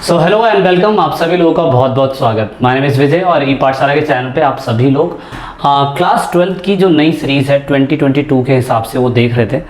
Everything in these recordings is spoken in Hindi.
सो हेलो एंड वेलकम, आप सभी लोगों का बहुत बहुत स्वागत। माय नेम इज़ विजय और ई पाठशाला के चैनल पे आप सभी लोग क्लास 12th की जो नई सीरीज़ है 2022 के हिसाब से वो देख रहे थे।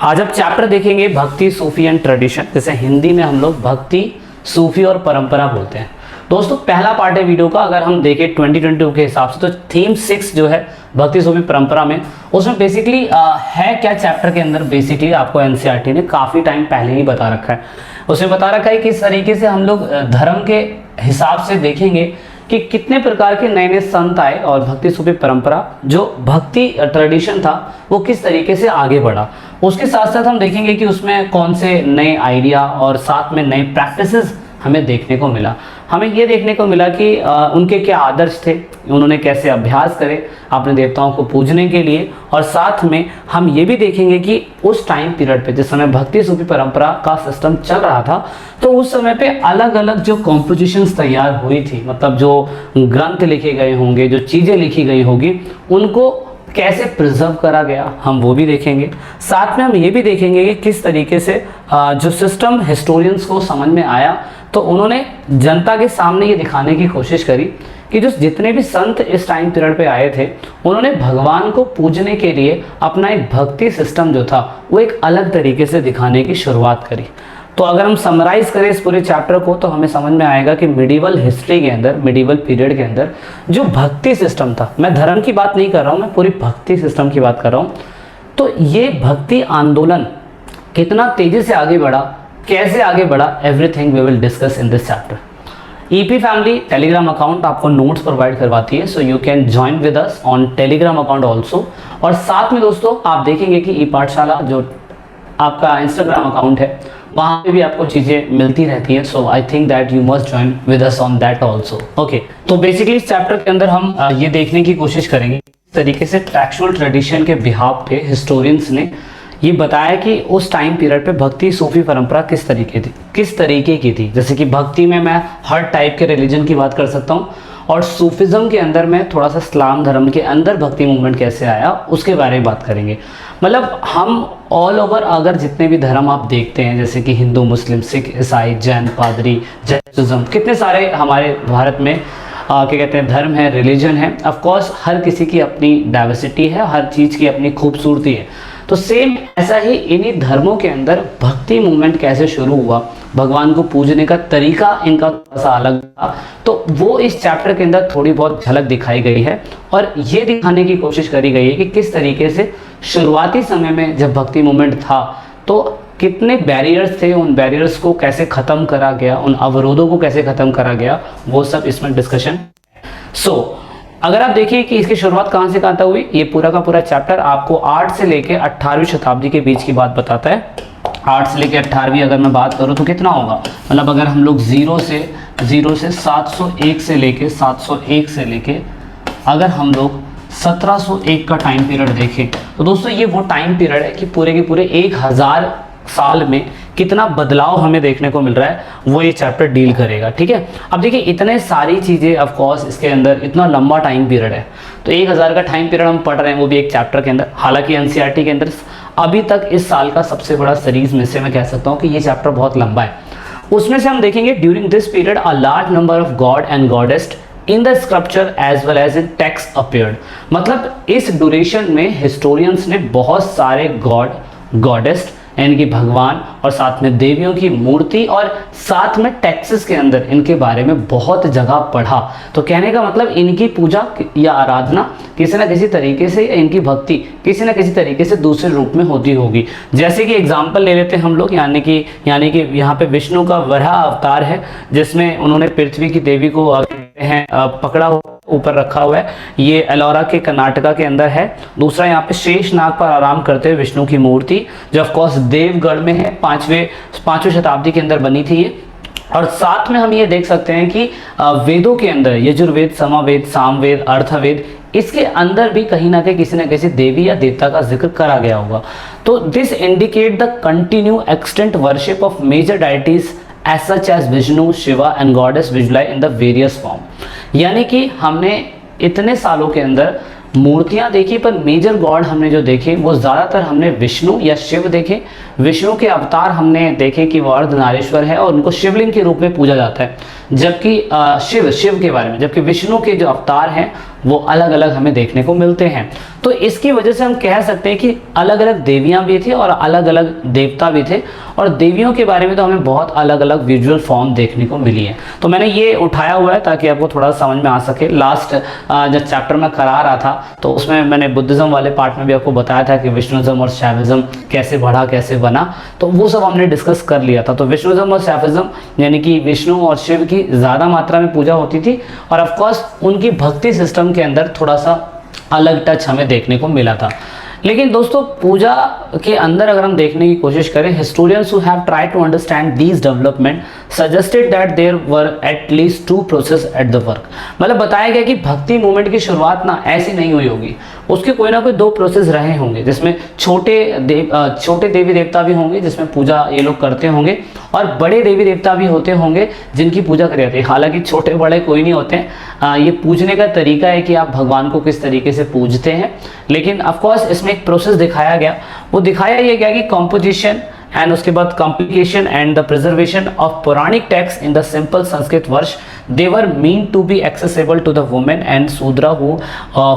आज आप चैप्टर देखेंगे भक्ति, सूफी एंड ट्रेडिशन, जैसे हिंदी में हम लोग भक्ति, सूफी और परंपरा बोलते हैं। दोस्तों पहला पार्ट है वीडियो का, अगर हम देखें 2022 के हिसाब से तो थीम 6 जो है भक्ति, सूफी, परंपरा में, उसमें बेसिकली है क्या चैप्टर के अंदर, बेसिकली आपको एनसीईआरटी ने काफ़ी टाइम पहले ही बता रखा है। उसमें बता रखा है कि इस तरीके से हम लोग धर्म के हिसाब से देखेंगे कि कितने प्रकार के नए नए संत आए और भक्ति, सूफी, परंपरा जो भक्ति ट्रेडिशन था वो किस तरीके से आगे बढ़ा। उसके साथ साथ हम देखेंगे कि उसमें कौन से नए आइडिया और साथ में नए प्रैक्टिसेस हमें देखने को मिला। हमें ये देखने को मिला कि उनके क्या आदर्श थे, उन्होंने कैसे अभ्यास करे अपने देवताओं को पूजने के लिए, और साथ में हम ये भी देखेंगे कि उस टाइम पीरियड पे जिस समय भक्ति, सूफी, परंपरा का सिस्टम चल रहा था तो उस समय पे अलग अलग जो कॉम्पोजिशंस तैयार हुई थी, मतलब जो ग्रंथ लिखे गए होंगे, जो चीज़ें लिखी गई होगी, उनको कैसे प्रिजर्व करा गया, हम वो भी देखेंगे। साथ में हम ये भी देखेंगे कि किस तरीके से जो सिस्टम हिस्टोरियंस को समझ में आया तो उन्होंने जनता के सामने ये दिखाने की कोशिश करी कि जो जितने भी संत इस टाइम पीरियड पे आए थे उन्होंने भगवान को पूजने के लिए अपना एक भक्ति सिस्टम जो था वो एक अलग तरीके से दिखाने की शुरुआत करी। तो अगर हम समराइज करें इस पूरे चैप्टर को तो हमें समझ में आएगा कि मिडिवल हिस्ट्री के अंदर, मिडिवल पीरियड के अंदर जो भक्ति सिस्टम था, मैं धर्म की बात नहीं कर रहा हूँ, मैं पूरी भक्ति सिस्टम की बात कर रहा हूँ, तो ये भक्ति आंदोलन कितना तेजी से आगे बढ़ा, कैसे आगे बढ़ा, everything we will discuss in this chapter. EP family Telegram account आपको नोट्स प्रोवाइड करवाती है, so you can join with us on Telegram account also. और साथ में दोस्तों आप देखेंगे कि ई पाठशाला जो आपका इंस्टाग्राम अकाउंट है वहाँ पे भी आपको चीज़ें मिलती रहती हैं, so I think that you must join with us on that also. Okay, तो बेसिकली इस चैप्टर के अंदर हम ये देखने की कोशिश करेंगे इस तरीके से टेक्सचुअल ट्रेडिशन के बिहाफ पे हिस्टोरियंस ने ये बताया कि उस टाइम पीरियड पे भक्ति, सूफी, परंपरा किस तरीके की थी। जैसे कि भक्ति में मैं हर टाइप के रिलीजन की बात कर सकता हूँ, और सूफिज्म के अंदर में थोड़ा सा इस्लाम धर्म के अंदर भक्ति मूवमेंट कैसे आया उसके बारे में बात करेंगे। मतलब हम ऑल ओवर अगर जितने भी धर्म आप देखते हैं, जैसे कि हिंदू, मुस्लिम, सिख, ईसाई, जैन, पादरी, जैनिज्म, कितने सारे हमारे भारत में क्या कहते हैं धर्म है, रिलीजन है। ऑफ कोर्स हर किसी की अपनी डाइवर्सिटी है, हर चीज़ की अपनी खूबसूरती है। तो सेम ऐसा ही इन्हीं धर्मों के अंदर भक्ति मूवमेंट कैसे शुरू हुआ, भगवान को पूजने का तरीका इनका थोड़ा सा अलग था, तो वो इस चैप्टर के अंदर थोड़ी बहुत झलक दिखाई गई है और ये दिखाने की कोशिश करी गई है कि किस तरीके से शुरुआती समय में जब भक्ति मूवमेंट था तो कितने बैरियर्स थे, उन बैरियर्स को कैसे ख़त्म करा गया, उन अवरोधों को कैसे ख़त्म करा गया, वो सब इसमें डिस्कशन। अगर आप देखिए कि इसकी शुरुआत कहाँ से कहाँ तक हुई, ये पूरा का पूरा चैप्टर आपको 8 से लेके 18वीं शताब्दी के बीच की बात बताता है। 8 से लेके 18वीं अगर मैं बात करूँ तो कितना होगा, मतलब अगर हम लोग 0 से 701 से लेके अगर हम लोग 1701 का टाइम पीरियड देखें तो दोस्तों ये वो टाइम पीरियड है कि पूरे के पूरे 1000 साल में कितना बदलाव हमें देखने को मिल रहा है, वो ये चैप्टर डील करेगा। ठीक है, अब देखिए इतने सारी चीज़ें, ऑफ कोर्स इसके अंदर इतना लंबा टाइम पीरियड है, तो 1000 का टाइम पीरियड हम पढ़ रहे हैं वो भी एक चैप्टर के अंदर। हालांकि एनसीईआरटी के अंदर अभी तक इस साल का सबसे बड़ा सीरीज में से मैं कह सकता हूँ कि ये चैप्टर बहुत लंबा है। उसमें से हम देखेंगे during this period a large number of god and goddess in the scripture as well as in text appeared. मतलब इस ड्यूरेशन में हिस्टोरियंस ने बहुत सारे गॉड, गॉडेस यानी कि भगवान और साथ में देवियों की मूर्ति और साथ में टेक्स्ट्स के अंदर इनके बारे में बहुत जगह पढ़ा। तो कहने का मतलब इनकी पूजा या आराधना किसी न किसी तरीके से, इनकी भक्ति किसी न किसी तरीके से दूसरे रूप में होती होगी। जैसे कि एग्जाम्पल ले लेते हैं हम लोग, यानी कि यहाँ पे विष्णु का वराह अवतार है जिसमें उन्होंने पृथ्वी की देवी को पकड़ा ऊपर रखा हुआ है, ये एलोरा के कर्नाटका के अंदर है। दूसरा यहाँ पे शेष नाग पर आराम करते हुए विष्णु की मूर्ति जो ऑफ कोर्स देवगढ़ में है, 5वीं शताब्दी के अंदर बनी थी ये। और साथ में हम ये देख सकते हैं कि वेदों के अंदर यजुर्वेद, समवेद, सामवेद, अर्थवेद, इसके अंदर भी कहीं ना कहीं किसी न किसी देवी या देवता का जिक्र करा गया होगा। तो this indicate the continue extent worship of major deities as such as Vishnu, Shiva and goddess visualize in the various form. यानी कि हमने इतने सालों के अंदर मूर्तियां देखी, पर मेजर गॉड हमने जो देखे वो ज़्यादातर हमने विष्णु या शिव देखे। विष्णु के अवतार हमने देखे कि वो अर्धनारीश्वर है और उनको शिवलिंग के रूप में पूजा जाता है, जबकि शिव के बारे में, जबकि विष्णु के जो अवतार हैं वो अलग अलग हमें देखने को मिलते हैं। तो इसकी वजह से हम कह सकते हैं कि अलग अलग देवियां भी थी और अलग अलग देवता भी थे, और देवियों के बारे में तो हमें बहुत अलग अलग विजुअल फॉर्म देखने को मिली है। तो मैंने ये उठाया हुआ है ताकि आपको थोड़ा समझ में आ सके। लास्ट जब चैप्टर में करा रहा था तो उसमें मैंने बुद्धिज़्म वाले पार्ट में भी आपको बताया था कि विष्णुज़्म और शैविज़्म कैसे बढ़ा, कैसे बना, तो वो सब हमने डिस्कस कर लिया था। तो विष्णुज़्म और शैविज़्म यानी कि विष्णु और शिव की ज़्यादा मात्रा में पूजा होती थी, और ऑफकोर्स उनकी भक्ति सिस्टम के अंदर थोड़ा सा अलग टच हमें देखने को मिला था। लेकिन दोस्तों पूजा के अंदर अगर हम देखने की कोशिश करें, historians who have tried to understand these development suggested that there were at least 2 process at the work. मतलब बताया गया कि भक्ति मूवमेंट की शुरुआत ना ऐसी नहीं हुई होगी, उसके कोई ना कोई 2 प्रोसेस रहे होंगे, जिसमें छोटे देवी देवता भी होंगे जिसमें पूजा ये लोग करते होंगे, और बड़े देवी देवता भी होते होंगे जिनकी पूजा करी जाती है। हालांकि छोटे बड़े कोई नहीं होते हैं, ये पूजने का तरीका है कि आप भगवान को किस तरीके से पूजते हैं। लेकिन ऑफकोर्स इसमें एक प्रोसेस दिखाया गया, वो दिखाया ये गया कि कॉम्पोजिशन एंड उसके बाद complication and the preservation of Puranic text in the simple Sanskrit verse, they were meant to be accessible to the women and Shudra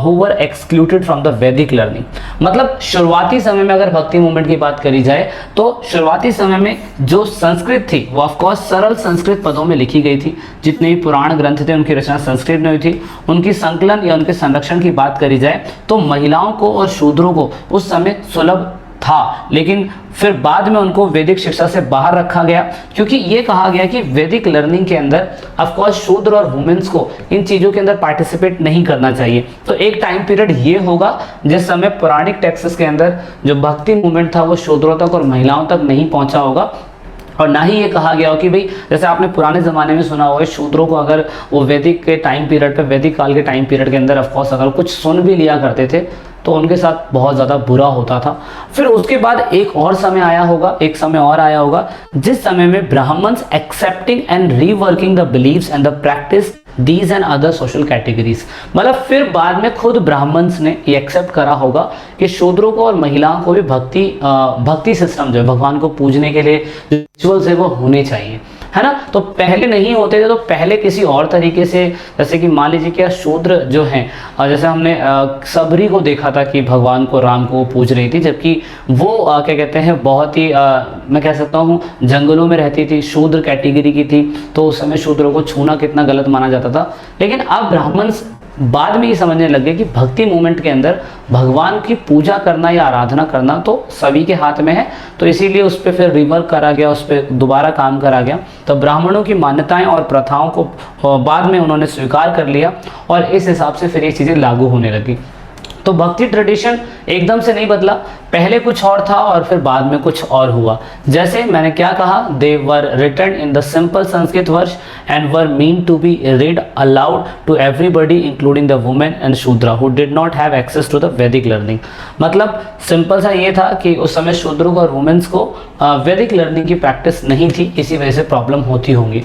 who were excluded from the Vedic learning. मतलब शुरुआती समय में अगर भक्ति मूवमेंट की बात करी जाए तो शुरुआती समय में जो संस्कृत थी वो ऑफकोर्स सरल संस्कृत पदों में लिखी गई थी। जितने भी पुराण ग्रंथ थे उनकी रचना संस्कृत में हुई थी। उनकी संकलन या उनके संरक्षण की बात करी जाए तो महिलाओं को और शूद्रों को उस समय सुलभ था, लेकिन फिर बाद में उनको वैदिक शिक्षा से बाहर रखा गया, क्योंकि ये कहा गया कि वैदिक लर्निंग के अंदर ऑफकोर्स शूद्र और वुमेन्स को इन चीज़ों के अंदर पार्टिसिपेट नहीं करना चाहिए। तो एक टाइम पीरियड ये होगा जिस समय पौराणिक टेक्स्ट्स के अंदर जो भक्ति मूवमेंट था वो शूद्रों तक और महिलाओं तक नहीं पहुंचा होगा, और ना ही ये कहा गया हो कि भाई जैसे आपने पुराने ज़माने में सुना होगा शूद्रों को अगर वो वैदिक के टाइम पीरियड पे, वैदिक काल के टाइम पीरियड के अंदर ऑफकोर्स अगर कुछ सुन भी लिया करते थे तो उनके साथ बहुत ज़्यादा बुरा होता था। फिर उसके बाद एक और समय आया होगा जिस समय में Brahmins accepting and reworking the beliefs and the practice these and other social categories. मतलब फिर बाद में खुद ब्राह्मण्स ने ये एक्सेप्ट करा होगा कि शूद्रों को और महिलाओं को भी भक्ति सिस्टम जो है भगवान को पूजने के लिए रिचुअल्स है वो होने चाहिए, है ना। तो पहले नहीं होते थे, तो पहले किसी और तरीके से, जैसे कि मान लीजिए कि शूद्र जो हैं, जैसे हमने सबरी को देखा था कि भगवान को, राम को पूज रही थी, जबकि वो क्या कहते हैं बहुत ही मैं कह सकता हूँ जंगलों में रहती थी, शूद्र कैटेगरी की थी, तो उस समय शूद्रों को छूना कितना गलत माना जाता था। लेकिन अब ब्राह्मण बाद में ये समझने लगे कि भक्ति मूवमेंट के अंदर भगवान की पूजा करना या आराधना करना तो सभी के हाथ में है, तो इसीलिए उस पर फिर रिवर्क करा गया, उस पर दोबारा काम करा गया। तो ब्राह्मणों की मान्यताएं और प्रथाओं को बाद में उन्होंने स्वीकार कर लिया और इस हिसाब से फिर ये चीज़ें लागू होने लगी। तो भक्ति ट्रेडिशन एकदम से नहीं बदला, पहले कुछ और था और फिर बाद में कुछ और हुआ। जैसे मैंने क्या कहा, they were written in the simple Sanskrit verse and were meant to be read aloud to everybody including the women and Shudra who did not have access to the Vedic learning. मतलब सिंपल सा ये था कि उस समय शूद्रों को और वुमेन्स को वैदिक लर्निंग की प्रैक्टिस नहीं थी, इसी वजह से प्रॉब्लम होती होंगी।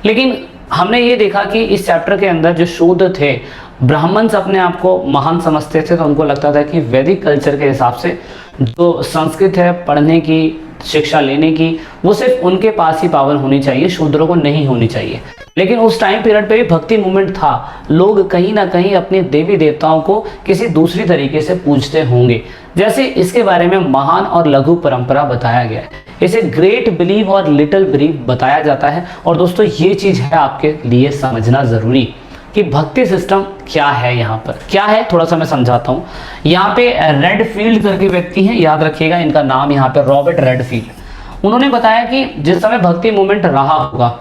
लेकिन हमने ये देखा कि इस चैप्टर के अंदर जो शूद्र थे, ब्राह्मण्स अपने आप को महान समझते थे, तो उनको लगता था कि वैदिक कल्चर के हिसाब से जो संस्कृत है पढ़ने की, शिक्षा लेने की, वो सिर्फ उनके पास ही पावर होनी चाहिए, शूद्रों को नहीं होनी चाहिए। लेकिन उस टाइम पीरियड पे भी भक्ति मूवमेंट था, लोग कहीं ना कहीं अपने देवी देवताओं को किसी दूसरी तरीके से पूजते होंगे। जैसे इसके बारे में महान और लघु परंपरा बताया गया है, इसे ग्रेट बिलीव और लिटिल बिलीव बताया जाता है। और दोस्तों ये चीज़ है आपके लिए समझना ज़रूरी कि भक्ति सिस्टम क्या है। यहाँ पर क्या है थोड़ा सा मैं समझाता हूँ। यहाँ पे रेडफील्ड करके व्यक्ति हैं, याद रखिएगा इनका नाम यहाँ पे रॉबर्ट रेडफील्ड। उन्होंने बताया कि जिस समय भक्ति मूवमेंट रहा होगा,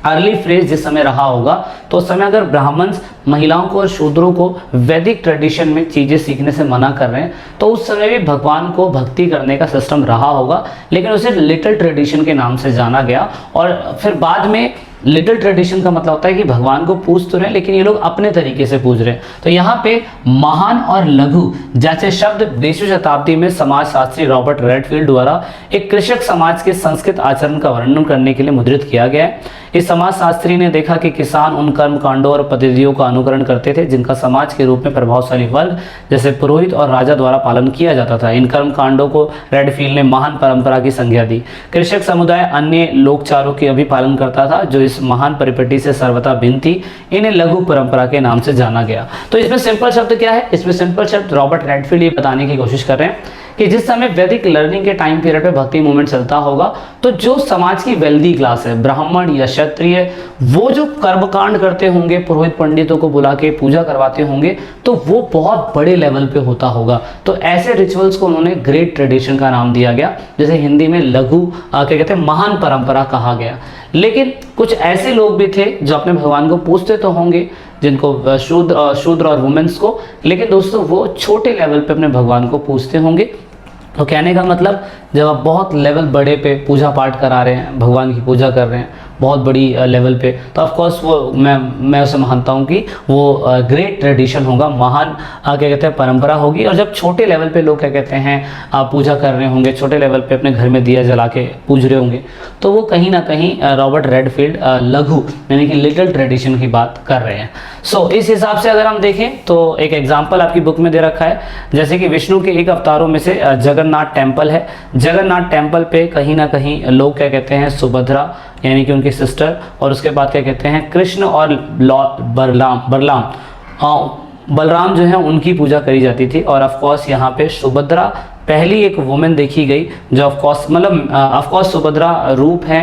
अर्ली फ्रेज जिस समय रहा होगा, तो उस समय अगर ब्राह्मण महिलाओं को और शूद्रों को वैदिक ट्रेडिशन में चीज़ें सीखने से मना कर रहे हैं, तो उस समय भी भगवान को भक्ति करने का सिस्टम रहा होगा, लेकिन उसे लिटिल ट्रेडिशन के नाम से जाना गया। और फिर बाद में लिटिल ट्रेडिशन का मतलब होता है कि भगवान को पूज तो रहे हैं लेकिन ये लोग अपने तरीके से पूज रहे हैं। तो यहाँ पे महान और लघु जैसे शब्द 20वीं शताब्दी में समाजशास्त्री रॉबर्ट रेडफील्ड द्वारा एक कृषक समाज के संस्कृत आचरण का वर्णन करने के लिए मुद्रित किया गया है। इस समाजशास्त्री ने देखा कि किसान उन कर्म कांडों और पद्धतियों का अनुकरण करते थे जिनका समाज के रूप में प्रभावशाली वर्ग जैसे पुरोहित और राजा द्वारा पालन किया जाता था। इन कर्म कांडों को रेडफील्ड ने महान परंपरा की संज्ञा दी। कृषक समुदाय अन्य लोकचारों के भी पालन करता था जो इस महान परिपेटी से सर्वथा भिन्न थी। इन्हें लघु परंपरा के नाम से जाना गया। तो इसमें सिंपल शब्द क्या है? इसमें सिंपल शब्द रॉबर्ट रेडफील्ड ये बताने की कोशिश कर रहे हैं कि जिस समय वैदिक लर्निंग के टाइम पीरियड पे भक्ति मूवमेंट चलता होगा तो जो समाज की वेल्दी क्लास है, ब्राह्मण या क्षत्रिय, वो जो कर्मकांड करते होंगे, पुरोहित पंडितों को बुला के पूजा करवाते होंगे, तो वो बहुत बड़े लेवल पे होता होगा। तो ऐसे रिचुअल्स को उन्होंने ग्रेट ट्रेडिशन का नाम दिया गया, जैसे हिंदी में लघु क्या कहते हैं, महान परंपरा कहा गया। लेकिन कुछ ऐसे लोग भी थे जो अपने भगवान को पूजते तो होंगे, जिनको शूद्र और वुमेन्स को, लेकिन दोस्तों वो छोटे लेवल पे अपने भगवान को पूजते होंगे। तो कहने का मतलब जब आप बहुत लेवल बड़े पे पूजा पाठ करा रहे हैं, भगवान की पूजा कर रहे हैं बहुत बड़ी लेवल पे, तो ऑफ कोर्स वो मैं उसे मानता हूँ कि वो ग्रेट ट्रेडिशन होगा, महान क्या कहते हैं परंपरा होगी। और जब छोटे लेवल पे लोग क्या कहते हैं पूजा कर रहे होंगे, छोटे लेवल पे अपने घर में दिया जला के पूज रहे होंगे, तो वो कहीं ना कहीं रॉबर्ट रेडफील्ड लघु यानी कि लिटिल ट्रेडिशन की बात कर रहे हैं। सो इस हिसाब से अगर हम देखें तो एक एग्जाम्पल आपकी बुक में दे रखा है, जैसे कि विष्णु के एक अवतारों में से जगन्नाथ टेम्पल है। जगन्नाथ टेम्पल पे कहीं ना कहीं लोग क्या कहते हैं सुभद्रा यानी कि उनकी सिस्टर, और उसके बाद क्या कहते हैं कृष्ण और बलराम जो है उनकी पूजा करी जाती थी। और ऑफ कोर्स यहाँ पे सुभद्रा पहली एक वुमेन देखी गई जो ऑफ कोर्स सुभद्रा रूप है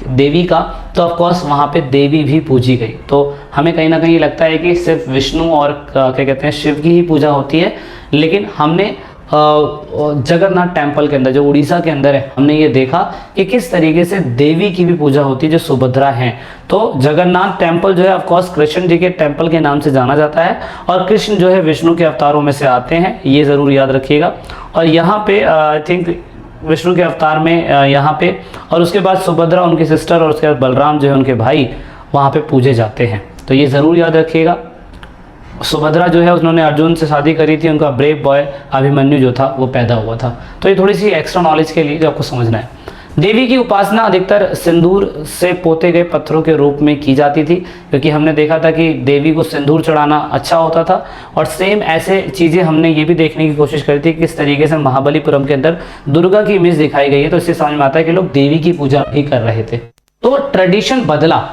देवी का, तो ऑफ कोर्स वहाँ पे देवी भी पूजी गई। तो हमें कहीं ना कहीं लगता है कि सिर्फ विष्णु और क्या कहते हैं शिव की ही पूजा होती है, लेकिन हमने जगन्नाथ टेम्पल के अंदर जो उड़ीसा के अंदर है हमने ये देखा कि किस तरीके से देवी की भी पूजा होती है जो सुभद्रा हैं। तो जगन्नाथ टेम्पल जो है ऑफ कोर्स कृष्ण जी के टेम्पल के नाम से जाना जाता है, और कृष्ण जो है विष्णु के अवतारों में से आते हैं, ये ज़रूर याद रखिएगा। और यहाँ पे आई थिंक विष्णु के अवतार में यहाँ पे, और उसके बाद सुभद्रा उनकी सिस्टर और उसके बाद बलराम जो है उनके भाई वहाँ पे पूजे जाते हैं, तो ये ज़रूर याद रखिएगा। सुभद्रा जो है उन्होंने अर्जुन से शादी करी थी, उनका ब्रेव बॉय अभिमन्यु जो था वो पैदा हुआ था। तो ये थोड़ी सी एक्स्ट्रा नॉलेज के लिए जो आपको समझना है। देवी की उपासना अधिकतर सिंदूर से पोते गए पत्थरों के रूप में की जाती थी, क्योंकि हमने देखा था कि देवी को सिंदूर चढ़ाना अच्छा होता था। और सेम ऐसे चीज़ें हमने ये भी देखने की कोशिश करी थी कि किस तरीके से महाबलीपुरम के अंदर दुर्गा की इमेज दिखाई गई है, तो इससे समझ में आता है कि लोग देवी की पूजा भी कर रहे थे। तो ट्रेडिशन बदला,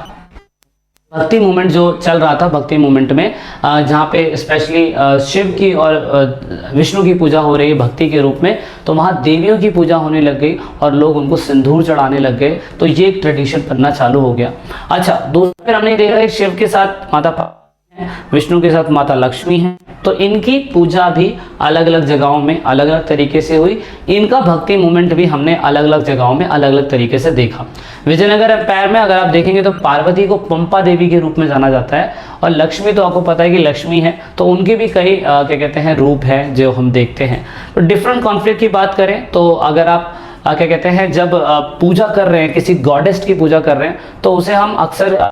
भक्ति मूवमेंट जो चल रहा था, भक्ति मूवमेंट में जहाँ पे स्पेशली शिव की और विष्णु की पूजा हो रही है भक्ति के रूप में, तो वहाँ देवियों की पूजा होने लग गई और लोग उनको सिंदूर चढ़ाने लग गए, तो ये एक ट्रेडिशन बनना चालू हो गया। अच्छा, दूसरा फिर हमने देखा कि शिव के साथ माता विष्णु के साथ माता लक्ष्मी है, तो इनकी पूजा भी अलग अलग जगहों में अलग अलग तरीके से हुई। इनका भक्ति मूवमेंट भी हमने अलग अलग जगहों में अलग अलग तरीके से देखा। विजयनगर एम्पायर में अगर आप देखेंगे तो पार्वती को पंपा देवी के रूप में जाना जाता है, और लक्ष्मी तो आपको पता है कि लक्ष्मी है, तो उनके भी कई क्या कहते हैं रूप हैं जो हम देखते हैं। तो डिफरेंट कॉन्फ्लिक्ट की बात करें तो अगर आप क्या कहते हैं जब पूजा कर रहे हैं, किसी गॉडेस की पूजा कर रहे हैं, तो उसे हम अक्सर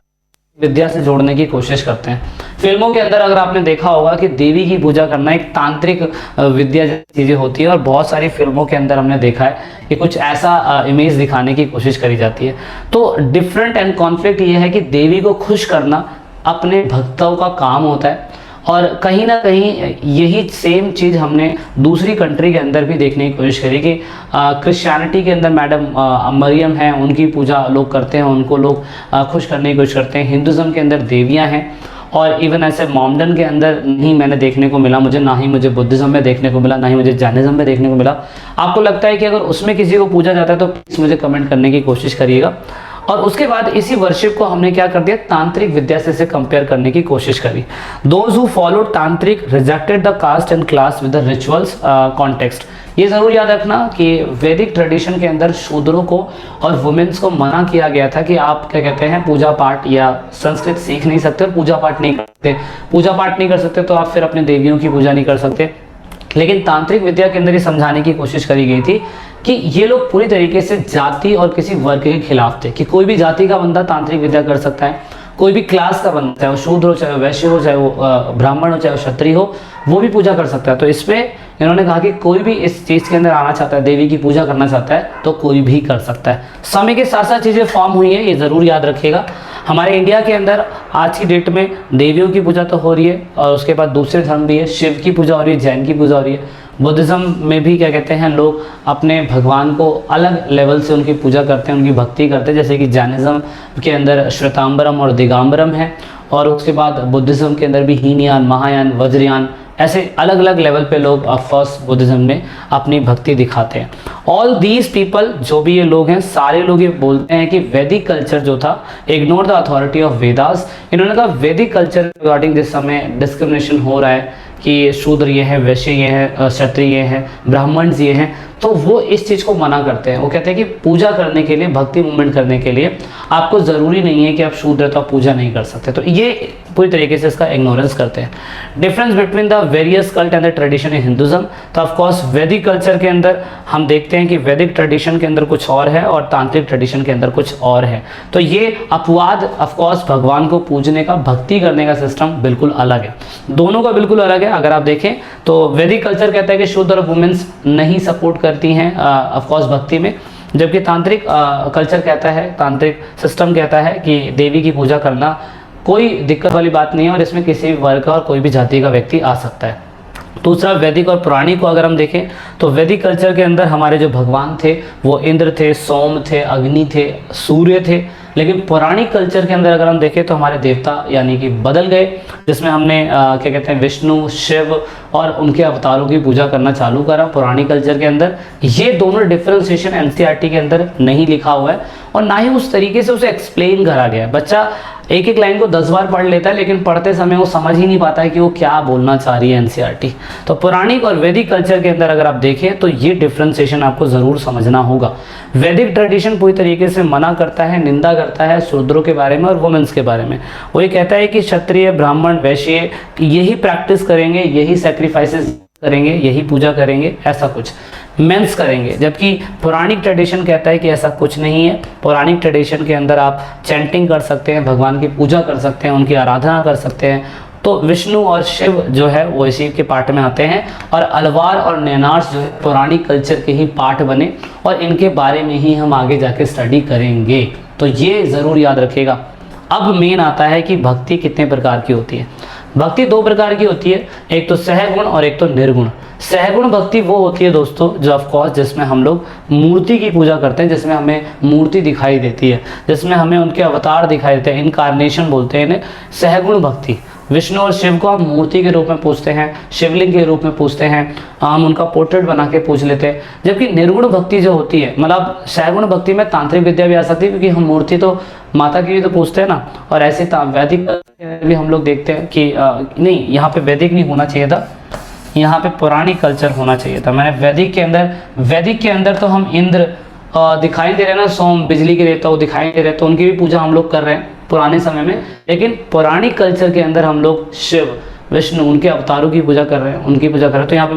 विद्या से जोड़ने की कोशिश करते हैं। फिल्मों के अंदर अगर आपने देखा होगा कि देवी की पूजा करना एक तांत्रिक विद्या जैसी चीज़ें होती है, और बहुत सारी फिल्मों के अंदर हमने देखा है कि कुछ ऐसा इमेज दिखाने की कोशिश करी जाती है। तो डिफरेंट एंड कॉन्फ्लिक्ट ये है कि देवी को खुश करना अपने भक्तों का काम होता है, और कहीं ना कहीं यही सेम चीज़ हमने दूसरी कंट्री के अंदर भी देखने की कोशिश करी कि क्रिश्चियनिटी के अंदर मैडम मरियम हैं, उनकी पूजा लोग करते हैं, उनको लोग खुश करने की कोशिश करते हैं। हिंदुज़म के अंदर देवियां हैं, और इवन ऐसे मोमडन के अंदर नहीं मैंने देखने को मिला मुझे, ना ही मुझे बुद्धिज़्म में देखने को मिला, ना ही मुझे जैनिज़्म में देखने को मिला। आपको लगता है कि अगर उसमें किसी को पूजा जाता है तो प्लीज़ मुझे कमेंट करने की कोशिश करिएगा। और उसके बाद इसी वर्शिप को हमने क्या कर दिया, तांत्रिक विद्या से इसे कंपेयर करने की कोशिश करी। Those who followed tantric rejected the caste and class with the rituals context. ये जरूर याद रखना कि वैदिक ट्रेडिशन के अंदर शूद्रों को और वुमेन्स को मना किया गया था कि आप क्या कहते हैं पूजा पाठ या संस्कृत सीख नहीं सकते, पूजा पाठ नहीं कर सकते, तो आप फिर अपने देवियों की पूजा नहीं कर सकते। लेकिन तांत्रिक विद्या के अंदर ये समझाने की कोशिश करी गई थी कि ये लोग पूरी तरीके से जाति और किसी वर्ग के खिलाफ थे, कि कोई भी जाति का बंदा तांत्रिक विद्या कर सकता है, कोई भी क्लास का बंदा, चाहे वो शूद्र हो, चाहे वो वैश्य हो, चाहे वो ब्राह्मण हो, चाहे वो क्षत्रिय हो, वो भी पूजा कर सकता है। तो इसमें इन्होंने कहा कि कोई भी इस चीज़ के अंदर आना चाहता है, देवी की पूजा करना चाहता है, तो कोई भी कर सकता है। समय के साथ साथ चीज़ें फॉर्म हुई है, ये ज़रूर याद रखिएगा। हमारे इंडिया के अंदर आज की डेट में देवियों की पूजा तो हो रही है, और उसके बाद दूसरे धर्म भी है, शिव की पूजा हो रही है, जैन की पूजा हो रही है, बुद्धिज़्म में भी क्या कहते हैं, लोग अपने भगवान को अलग लेवल से उनकी पूजा करते हैं, उनकी भक्ति करते हैं। जैसे कि जैनिज़्म के अंदर श्वेतांबरम और दिगंबरम है, और उसके बाद बुद्धिज़्म के अंदर भी हीनयान, महायान, वज्रयान, ऐसे अलग अलग लेवल पे लोग ऑफकोर्स बुद्धिज़्म में अपनी भक्ति दिखाते हैं। ऑल दीज पीपल, जो भी ये लोग हैं, सारे लोग ये बोलते हैं कि वैदिक कल्चर जो था, ignore the authority of Vedas. इन्होंने कहा वैदिक कल्चर रिगार्डिंग जिस समय डिस्क्रिमिनेशन हो रहा है कि शूद्र ये है, वैश्य ये है, क्षत्रिय ये है, ब्राह्मण ये हैं, तो वो इस चीज़ को मना करते हैं। वो कहते हैं कि पूजा करने के लिए, भक्ति मूवमेंट करने के लिए आपको ज़रूरी नहीं है कि आप शूद्र तो पूजा नहीं कर सकते। तो ये पूरी तरीके से इसका इग्नोरेंस करते हैं। Difference between the various cult and the tradition in हिंदुज़्म, तो ऑफकोर्स वैदिक कल्चर के अंदर हम देखते हैं कि वैदिक ट्रेडिशन के अंदर कुछ और है और तांत्रिक ट्रेडिशन के अंदर कुछ और है। तो ये अपवाद ऑफकोर्स भगवान को पूजने का, भक्ति करने का सिस्टम बिल्कुल अलग है, दोनों का बिल्कुल अलग है। अगर आप देखें तो वैदिक कल्चर कहता है कि शूद्र और वुमेन्स नहीं सपोर्ट करती हैं ऑफकोर्स भक्ति में, जबकि तांत्रिक कल्चर कहता है, तांत्रिक सिस्टम कहता है कि देवी की पूजा करना कोई दिक्कत वाली बात नहीं है, और इसमें किसी भी वर्ग का और कोई भी जाति का व्यक्ति आ सकता है। दूसरा, वैदिक और पौराणिक को अगर हम देखें तो वैदिक कल्चर के अंदर हमारे जो भगवान थे वो इंद्र थे, सोम थे, अग्नि थे, सूर्य थे। लेकिन पौराणिक कल्चर के अंदर अगर हम देखें तो हमारे देवता यानी कि बदल गए, जिसमें हमने क्या कहते हैं, विष्णु, शिव और उनके अवतारों की पूजा करना चालू करा पौराणिक कल्चर के अंदर। ये दोनों डिफरेंशिएशन एनसीईआरटी के अंदर नहीं लिखा हुआ है, और ना ही उस तरीके से उसे एक्सप्लेन करा गया है। बच्चा एक एक लाइन को 10 बार पढ़ लेता है, लेकिन पढ़ते समय वो समझ ही नहीं पाता है कि वो क्या बोलना चाह रही है एनसीईआरटी। तो पौराणिक और वैदिक कल्चर के अंदर अगर आप देखें तो ये डिफरेंशिएशन आपको ज़रूर समझना होगा। वैदिक ट्रेडिशन पूरी तरीके से मना करता है, निंदा करता है शूद्रों के बारे में और वुमेन्स के बारे में। वो ये कहता है कि क्षत्रिय, ब्राह्मण, वैश्य यही प्रैक्टिस करेंगे, यही सैक्रिफाइसेस करेंगे, यही पूजा करेंगे, ऐसा कुछ मेंस करेंगे। जबकि पौराणिक ट्रेडिशन कहता है कि ऐसा कुछ नहीं है। पौराणिक ट्रेडिशन के अंदर आप चैंटिंग कर सकते हैं, भगवान की पूजा कर सकते हैं, उनकी आराधना कर सकते हैं। तो विष्णु और शिव जो है वो इसी के पार्ट में आते हैं, और अलवार और नैनार्स जो है पौराणिक कल्चर के ही पार्ट बने, और इनके बारे में ही हम आगे जाके स्टडी करेंगे। तो ये ज़रूर याद रखिएगा। अब मेन आता है कि भक्ति कितने प्रकार की होती है। भक्ति 2 प्रकार की होती है, एक तो सहगुण और एक तो निर्गुण। सहगुण भक्ति वो होती है दोस्तों जो ऑफकोर्स जिसमें हम लोग मूर्ति की पूजा करते हैं, जिसमें हमें मूर्ति दिखाई देती है, जिसमें हमें उनके अवतार दिखाई देते हैं, इनकार्नेशन बोलते हैं इन्हें, सहगुण भक्ति। विष्णु और शिव को हम मूर्ति के रूप में पूजते हैं, शिवलिंग के रूप में पूजते हैं, हम उनका पोर्ट्रेट बना के पूज लेते हैं। जबकि निर्गुण भक्ति जो होती है, मतलब सहगुण भक्ति में तांत्रिक विद्या भी आ सकती है, क्योंकि हम मूर्ति तो माता की भी तो पूजते हैं ना। और ऐसे वैदिक भी हम लोग देखते हैं कि नहीं, यहाँ पे वैदिक नहीं होना चाहिए था, यहाँ पे पौराणिक कल्चर होना चाहिए था। मैंने वैदिक के अंदर तो हम इंद्र दिखाई दे रहे हैं ना, सोम बिजली के देवता वो दिखाई दे रहे हैं, तो उनकी भी पूजा हम लोग कर रहे हैं पुराने समय में। लेकिन पौराणिक कल्चर के अंदर हम लोग शिव, विष्णु, उनके अवतारों की पूजा कर रहे हैं, उनकी पूजा कर रहे हैं। तो यहाँ पे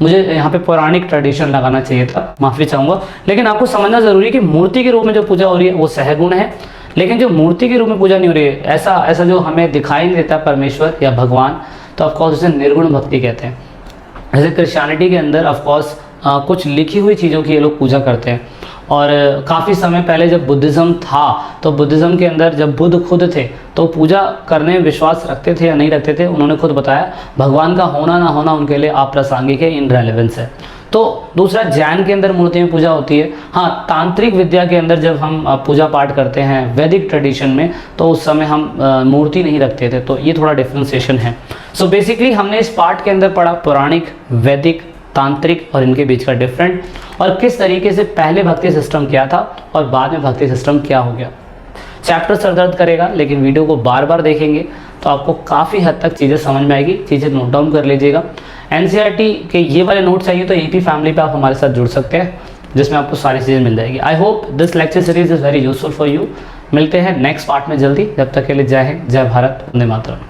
मुझे यहाँ पे पौराणिक ट्रेडिशन लगाना चाहिए था, माफ़ी चाहूँगा। लेकिन आपको समझना ज़रूरी है कि मूर्ति के रूप में जो पूजा हो रही है वो सहगुण है, लेकिन जो मूर्ति के रूप में पूजा नहीं हो रही है, ऐसा जो हमें दिखाई नहीं देता परमेश्वर या भगवान, तो ऑफकोर्स उसे निर्गुण भक्ति कहते हैं। जैसे क्रिश्चियनिटी के अंदर ऑफकोर्स कुछ लिखी हुई चीज़ों की ये लोग पूजा करते हैं। और काफ़ी समय पहले जब बुद्धिज़्म था, तो बुद्धिज़्म के अंदर जब बुद्ध खुद थे तो पूजा करने में विश्वास रखते थे या नहीं रखते थे, उन्होंने खुद बताया भगवान का होना ना होना उनके लिए अप्रासंगिक है, इनरेलेवेंस है। तो दूसरा, जैन के अंदर मूर्ति में पूजा होती है। हाँ, तांत्रिक विद्या के अंदर जब हम पूजा पाठ करते हैं वैदिक ट्रेडिशन में, तो उस समय हम मूर्ति नहीं रखते थे। तो ये थोड़ा डिफ्रेंसिएशन है। सो बेसिकली हमने इस पार्ट के अंदर पढ़ा पौराणिक, वैदिक, तांत्रिक और इनके बीच का डिफरेंट, और किस तरीके से पहले भक्ति सिस्टम क्या था और बाद में भक्ति सिस्टम क्या हो गया। चैप्टर सर दर्द करेगा, लेकिन वीडियो को बार बार देखेंगे तो आपको काफ़ी हद तक चीज़ें समझ में आएगी। चीज़ें नोट डाउन कर लीजिएगा। एनसीईआरटी के ये वाले नोट चाहिए तो एपी फैमिली पे आप हमारे साथ जुड़ सकते हैं, जिसमें आपको सारी चीज़ें मिल जाएगी। I hope this lecture series is very useful for you. मिलते हैं नेक्स्ट पार्ट में जल्दी। जब तक के लिए जय हिंद, जय भारत, वंदे मातरम।